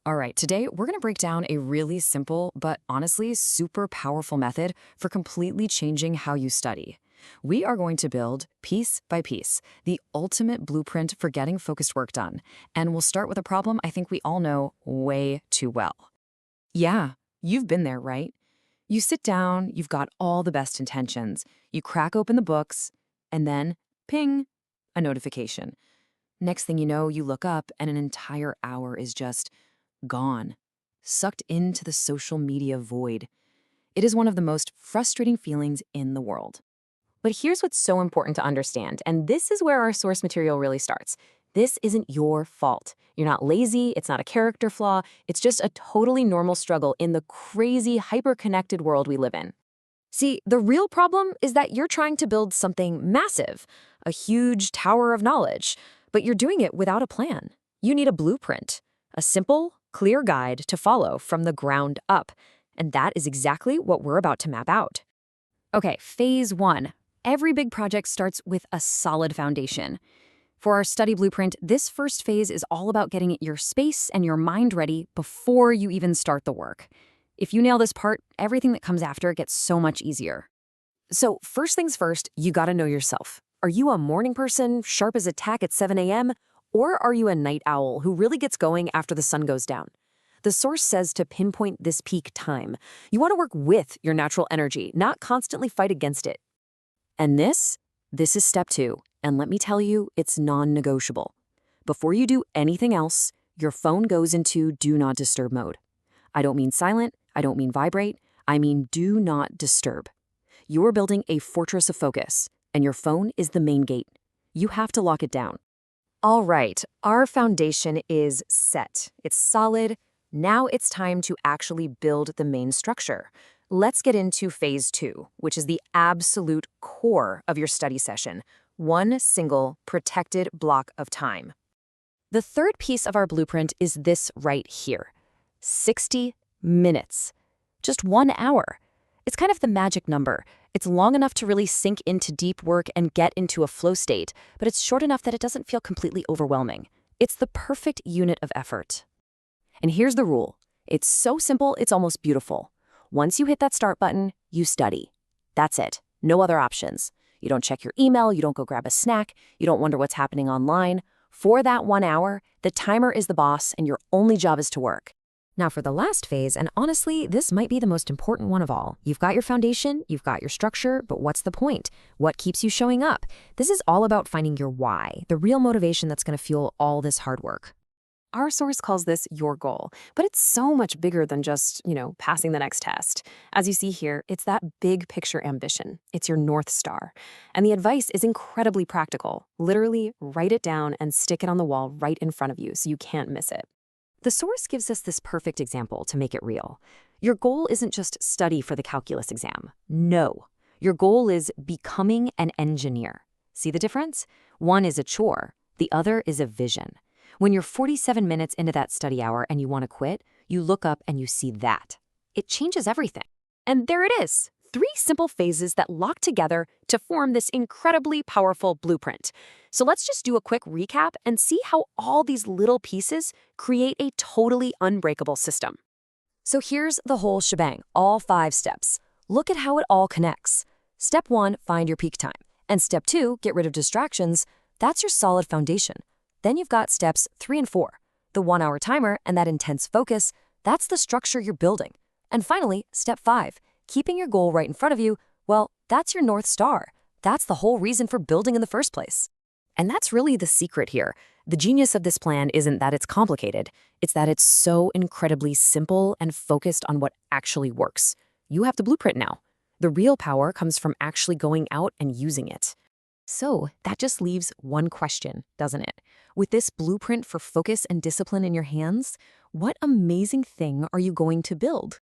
All right, today we're going to break down a really simple, but honestly super powerful method for completely changing how you study. We are going to build, piece by piece, the ultimate blueprint for getting focused work done. And we'll start with a problem I think we all know way too well. Yeah, you've been there, right? You sit down, you've got all the best intentions, you crack open the books, and then, ping, a notification. Next thing you know, you look up and an entire hour is just gone, sucked into the social media void. It is one of the most frustrating feelings in the world. But here's what's so important to understand, and this is where our source material really starts. This isn't your fault. You're not lazy, it's not a character flaw, it's just a totally normal struggle in the crazy, hyper-connected world we live in. See, the real problem is that you're trying to build something massive, a huge tower of knowledge, but you're doing it without a plan. You need a blueprint, a simple, clear guide to follow from the ground up, and that is exactly what we're about to map out. Okay, phase one. Every big project starts with a solid foundation. For our study blueprint, this first phase is all about getting your space and your mind ready before you even start the work. If you nail this part, everything that comes after gets so much easier. So first things first, you gotta know yourself. Are you a morning person, sharp as a tack at 7 a.m., or are you a night owl who really gets going after the sun goes down? The source says to pinpoint this peak time. You want to work with your natural energy, not constantly fight against it. And this is step two, and let me tell you, it's non-negotiable. Before you do anything else, your phone goes into do not disturb mode. I don't mean silent, I don't mean vibrate, I mean do not disturb. You are building a fortress of focus, and your phone is the main gate. You have to lock it down. All right, our foundation is set. It's solid. Now it's time to actually build the main structure. Let's get into phase two, which is the absolute core of your study session. One single, protected block of time. The third piece of our blueprint is this right here. 60 minutes. Just 1 hour. It's kind of the magic number. It's long enough to really sink into deep work and get into a flow state, but it's short enough that it doesn't feel completely overwhelming. It's the perfect unit of effort. And here's the rule. It's so simple, it's almost beautiful. Once you hit that start button, you study. That's it. No other options. You don't check your email, you don't go grab a snack, you don't wonder what's happening online. For that 1 hour, the timer is the boss and your only job is to work. Now for the last phase, and honestly, this might be the most important one of all. You've got your foundation, you've got your structure, but what's the point? What keeps you showing up? This is all about finding your why, the real motivation that's going to fuel all this hard work. Our source calls this your goal, but it's so much bigger than just, passing the next test. As you see here, it's that big picture ambition. It's your North Star. And the advice is incredibly practical. Literally, write it down and stick it on the wall right in front of you so you can't miss it. The source gives us this perfect example to make it real. Your goal isn't just study for the calculus exam. No. Your goal is becoming an engineer. See the difference? One is a chore. The other is a vision. When you're 47 minutes into that study hour and you want to quit, you look up and you see that. It changes everything. And there it is. 3 simple phases that lock together to form this incredibly powerful blueprint. So let's just do a quick recap and see how all these little pieces create a totally unbreakable system. So here's the whole shebang, all 5 steps. Look at how it all connects. Step 1, find your peak time. And step 2, get rid of distractions. That's your solid foundation. Then you've got steps 3 and 4. The 1-hour timer and that intense focus, that's the structure you're building. And finally, step 5, keeping your goal right in front of you, well, that's your North Star. That's the whole reason for building in the first place. And that's really the secret here. The genius of this plan isn't that it's complicated. It's that it's so incredibly simple and focused on what actually works. You have the blueprint now. The real power comes from actually going out and using it. So that just leaves one question, doesn't it? With this blueprint for focus and discipline in your hands, what amazing thing are you going to build?